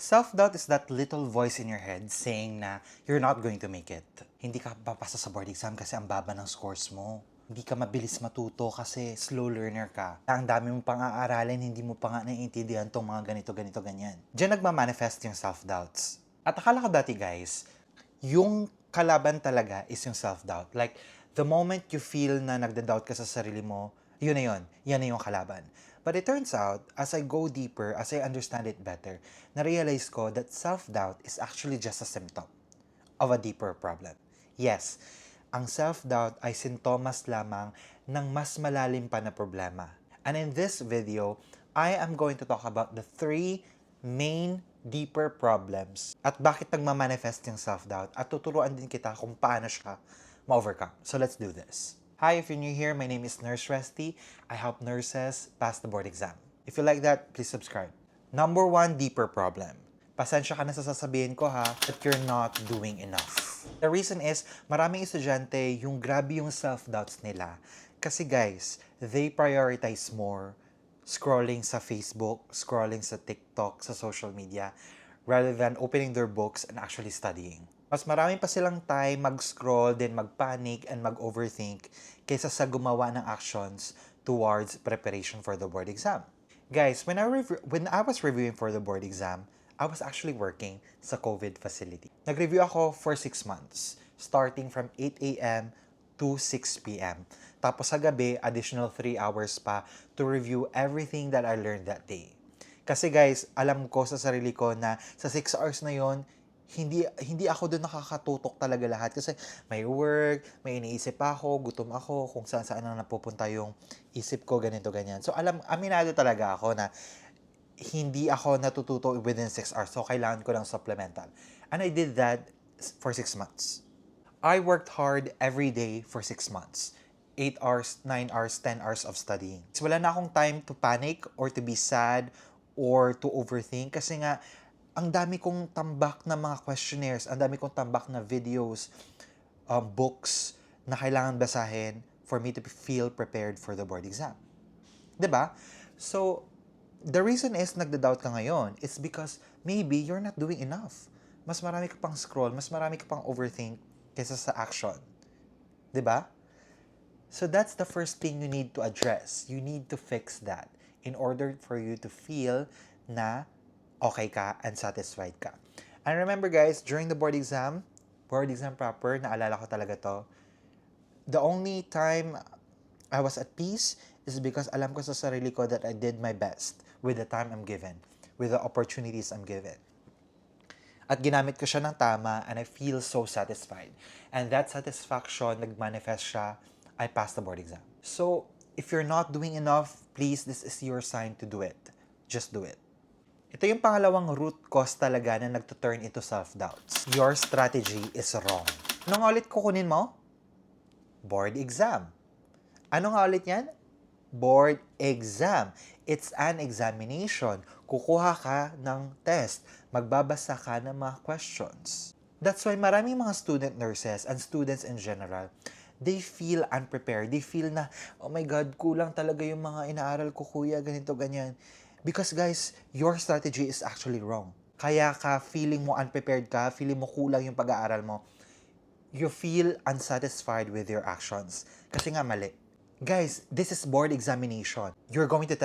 Self-doubt is that little voice in your head saying na you're not going to make it. Hindi ka papasa sa board exam kasi ang baba ng scores mo. Hindi ka mabilis matuto kasi slow learner ka. Ang dami mong pang-aaralin, hindi mo pa nga naiintindihan tong mga ganito, ganyan. Diyan nagmamanifest yung self-doubts. At akala ko dati guys, yung kalaban talaga is yung self-doubt. Like, the moment you feel na nagda-doubt ka sa sarili mo, yun na yun. Yan na yung kalaban. But it turns out, as I go deeper, as I understand it better, na-realize ko that self-doubt is actually just a symptom of a deeper problem. Yes, ang self-doubt ay sintomas lamang ng mas malalim pa na problema. And in this video, I am going to talk about the 3 main deeper problems at bakit nagmamanifest yung self-doubt at tuturuan din kita kung paano siya ma-overcome. So let's do this. Hi, if you're new here, my name is Nurse Resty. I help nurses pass the board exam. If you like that, please subscribe. Number 1 deeper problem. Pasensya ka na sa sasabihin ko ha, that you're not doing enough. The reason is, maraming estudyante yung grabe yung self-doubts nila. Kasi guys, they prioritize more scrolling sa Facebook, scrolling sa TikTok, sa social media, rather than opening their books and actually studying. Mas marami pa silang time mag-scroll, then mag-panic and mag-overthink kaysa sa gumawa ng actions towards preparation for the board exam. Guys, when I was reviewing for the board exam, I was actually working sa COVID facility. Nag-review ako for 6 months, starting from 8 a.m. to 6 p.m. Tapos sa gabi, additional 3 hours pa to review everything that I learned that day. Kasi guys, alam ko sa sarili ko na sa 6 hours na yon, hindi ako doon nakakatutok talaga lahat kasi may work, may iniisip ako, gutom ako, kung saan na napupunta yung isip ko, ganito, ganyan. So, aminado talaga ako na hindi ako natututo within 6 hours. So, kailangan ko ng supplemental. And I did that for 6 months. I worked hard every day for 6 months. 8 hours, 9 hours, 10 hours of studying. So, wala na akong time to panic or to be sad or to overthink kasi nga, ang dami kong tambak na mga questionnaires, ang dami kong tambak na videos, books na kailangan basahin for me to feel prepared for the board exam. 'Di ba? So, the reason is nagda-doubt ka ngayon, it's because maybe you're not doing enough. Mas marami ka pang scroll, mas marami ka pang overthink kaysa sa action. 'Di ba? So that's the first thing you need to address. You need to fix that in order for you to feel na okay ka and satisfied ka. And remember guys, during the board exam proper, naalala ko talaga to, the only time I was at peace is because alam ko sa sarili ko that I did my best with the time I'm given, with the opportunities I'm given. At ginamit ko siya ng tama and I feel so satisfied. And that satisfaction, nagmanifest siya, I passed the board exam. So, if you're not doing enough, please, this is your sign to do it. Just do it. Ito yung pangalawang root cause talaga na nagtuturn into self-doubts. Your strategy is wrong. Ano nga ulit kukunin mo? Board exam. Ano nga ulit yan? Board exam. It's an examination. Kukuha ka ng test. Magbabasa ka ng mga questions. That's why maraming mga student nurses and students in general, they feel unprepared. They feel na, oh my God, kulang talaga yung mga inaaral ko, kuya, ganito, ganyan. Because guys, your strategy is actually wrong. Kaya ka feeling mo unprepared ka, feeling mo kulang yung pag-aaral mo, you feel unsatisfied with your actions. Kasi nga mali. Guys, this is board examination. You're going to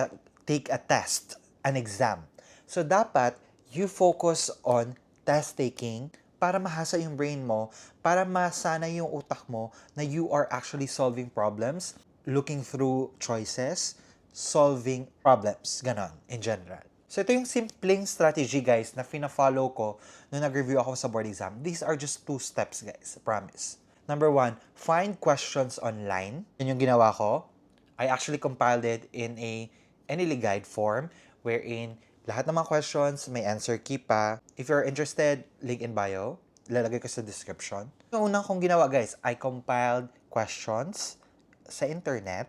take a test, an exam. So dapat, you focus on test taking para mahasa yung brain mo, para masana yung utak mo na you are actually solving problems, looking through choices, solving problems, ganon, in general. So ito yung simpleng strategy guys na fina-follow ko nung nag-review ako sa board exam. These are just 2 steps guys, I promise. Number 1, find questions online. Yan yung ginawa ko. I actually compiled it in a Enily guide form wherein lahat ng mga questions may answer key pa. If you're interested, link in bio. Ilalagay ko sa description. Yung unang kong ginawa guys, I compiled questions sa internet.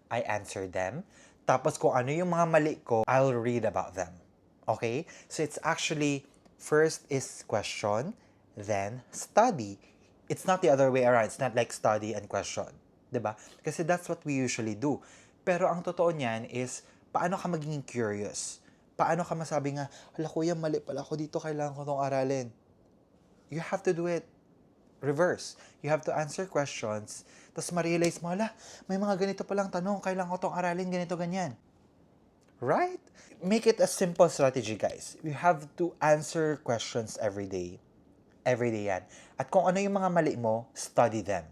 I answered them. Tapos kung ano yung mga mali ko, I'll read about them. Okay? So it's actually, first is question, then study. It's not the other way around. It's not like study and question. 'Di ba? Kasi that's what we usually do. Pero ang totoo niyan is, paano ka magiging curious? Paano ka masabi nga, hala kuya, mali pala ako dito, kailangan ko itong aralin. You have to do it reverse. You have to answer questions, tapos ma-realize mo, hala, may mga ganito palang tanong, kailangan ko itong aralin, ganito, ganyan. Right? Make it a simple strategy, guys. You have to answer questions every day. Every day yan. At kung ano yung mga mali mo, study them.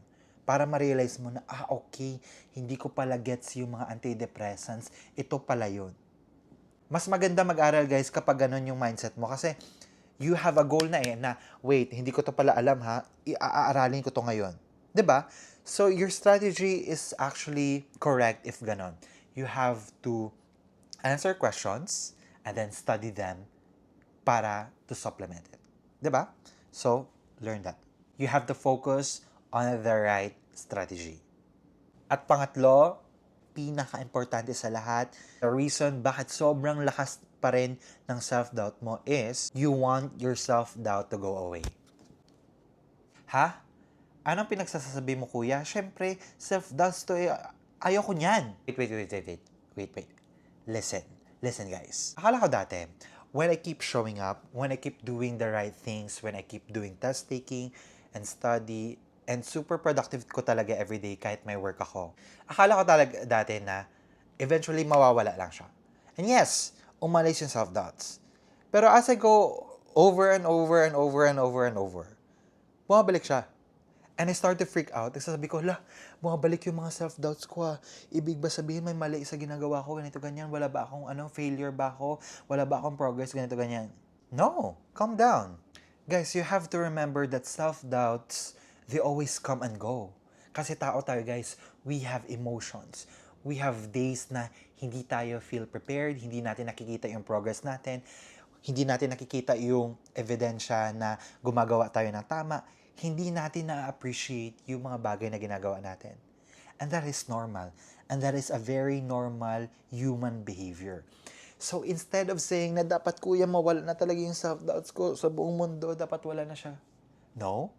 Para ma-realize mo na, okay, hindi ko pala gets yung mga antidepressants. Ito pala yun. Mas maganda mag-aral, guys, kapag ganun yung mindset mo. Kasi, you have a goal na na, wait, hindi ko to pala alam ha, iaaralin ko to ngayon. 'Di ba? So, your strategy is actually correct if ganon. You have to answer questions and then study them para to supplement it. 'Di ba? So, learn that. You have to focus on the right strategy. At pangatlo, pinaka-importante sa lahat, the reason bakit sobrang lakas pa rin ng self-doubt mo is you want your self-doubt to go away. Ha? Anong pinagsasabi mo, kuya? Siyempre, self-doubt to ayoko niyan. Wait. Listen, guys. Akala ko dati, when I keep showing up, when I keep doing the right things, when I keep doing test taking and study, and super productive ko talaga everyday kahit may work ako. Akala ko talaga dati na eventually mawawala lang siya. And yes, umalis yung self-doubts. Pero as I go over and over, bumabalik siya. And I start to freak out. Nagsasabi ko, bumabalik yung mga self-doubts ko. Ibig ba sabihin may mali sa ginagawa ko, ganito, ganyan? Wala ba akong failure ba ako? Wala ba akong progress, ganito, ganyan? No, calm down. Guys, you have to remember that self-doubts, they always come and go. Kasi tao tayo, guys, we have emotions. We have days na hindi tayo feel prepared, hindi natin nakikita yung progress natin, hindi natin nakikita yung ebidensya na gumagawa tayo ng tama, hindi natin na-appreciate yung mga bagay na ginagawa natin. And that is normal. And that is a very normal human behavior. So, instead of saying na dapat kuya mawala na talaga yung self-doubts ko sa buong mundo, dapat wala na siya. No,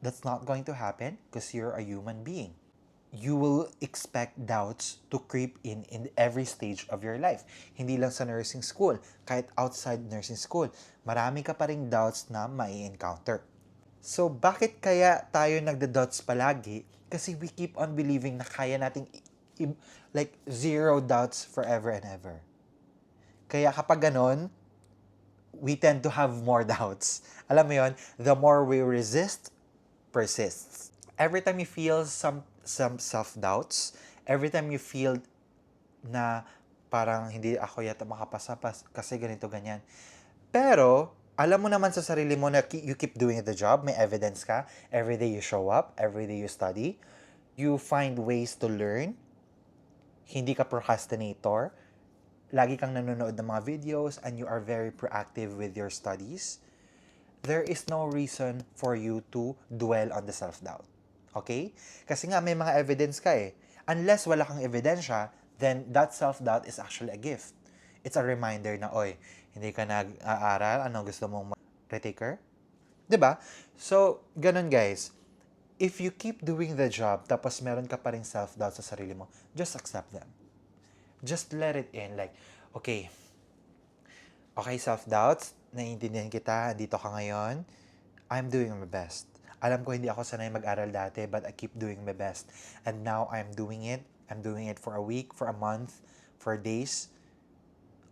that's not going to happen because you're a human being. You will expect doubts to creep in every stage of your life. Hindi lang sa nursing school, kahit outside nursing school, marami ka pa ring doubts na mai-encounter. So, bakit kaya tayo nagda-doubts palagi? Kasi we keep on believing na kaya nating like zero doubts forever and ever. Kaya kapag ganon, we tend to have more doubts. Alam mo yon, the more we resist, persists. Every time you feel some self-doubts, every time you feel na parang hindi ako yata makapasa kasi ganito, ganyan. Pero, alam mo naman sa sarili mo na you keep doing the job, may evidence ka, every day you show up, every day you study, you find ways to learn, hindi ka procrastinator, lagi kang nanonood ng mga videos, and you are very proactive with your studies, there is no reason for you to dwell on the self-doubt. Okay? Kasi nga may mga evidence ka eh. Unless wala kang ebidensya, then that self-doubt is actually a gift. It's a reminder na, oy, hindi ka nag-aaral, anong gusto mong retaker? 'Di ba? So, ganun guys. If you keep doing the job, tapos meron ka pa rin self-doubt sa sarili mo, just accept them. Just let it in. Like, okay, self-doubts, naiintindihan kita, dito ka ngayon, I'm doing my best. Alam ko hindi ako sanay mag-aral dati, but I keep doing my best. And now, I'm doing it. I'm doing it for a week, for a month, for days.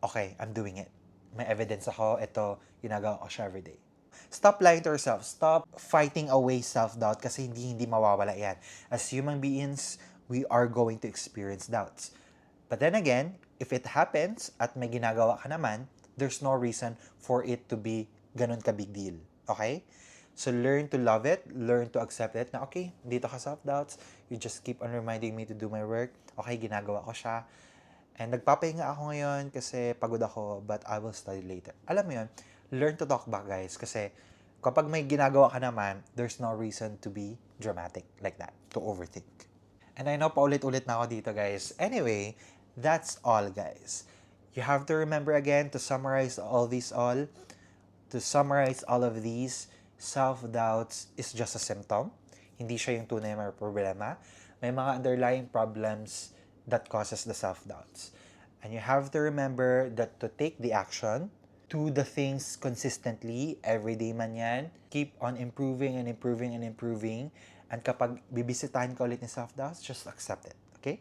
Okay, I'm doing it. May evidence ako, ito, ginagawa ko siya everyday. Stop lying to yourself. Stop fighting away self-doubt kasi hindi mawawala yan. As human beings, we are going to experience doubts. But then again, if it happens at may ginagawa ka naman, there's no reason for it to be ganun ka big deal. Okay? So learn to love it, learn to accept it na okay, dito ka self-doubts, you just keep on reminding me to do my work. Okay, ginagawa ko siya. And nagpapahinga ako ngayon kasi pagod ako, but I will study later. Alam mo yun, learn to talk back, guys. Kasi kapag may ginagawa ka naman, there's no reason to be dramatic like that, to overthink. And I know paulit-ulit na ako dito, guys. Anyway, that's all, guys. You have to remember again to summarize all, of these, self-doubts is just a symptom. Hindi siya yung tunay na problema. May mga underlying problems that causes the self-doubts. And you have to remember that to take the action, do the things consistently, everyday man yan. Keep on improving and improving and improving. And kapag bibisitahin ka ulit ni self-doubts, just accept it. Okay?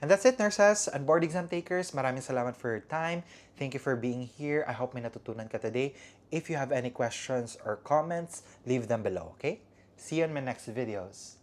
And that's it, nurses and board exam takers. Maraming salamat for your time. Thank you for being here. I hope may natutunan ka today. If you have any questions or comments, leave them below, okay? See you in my next videos.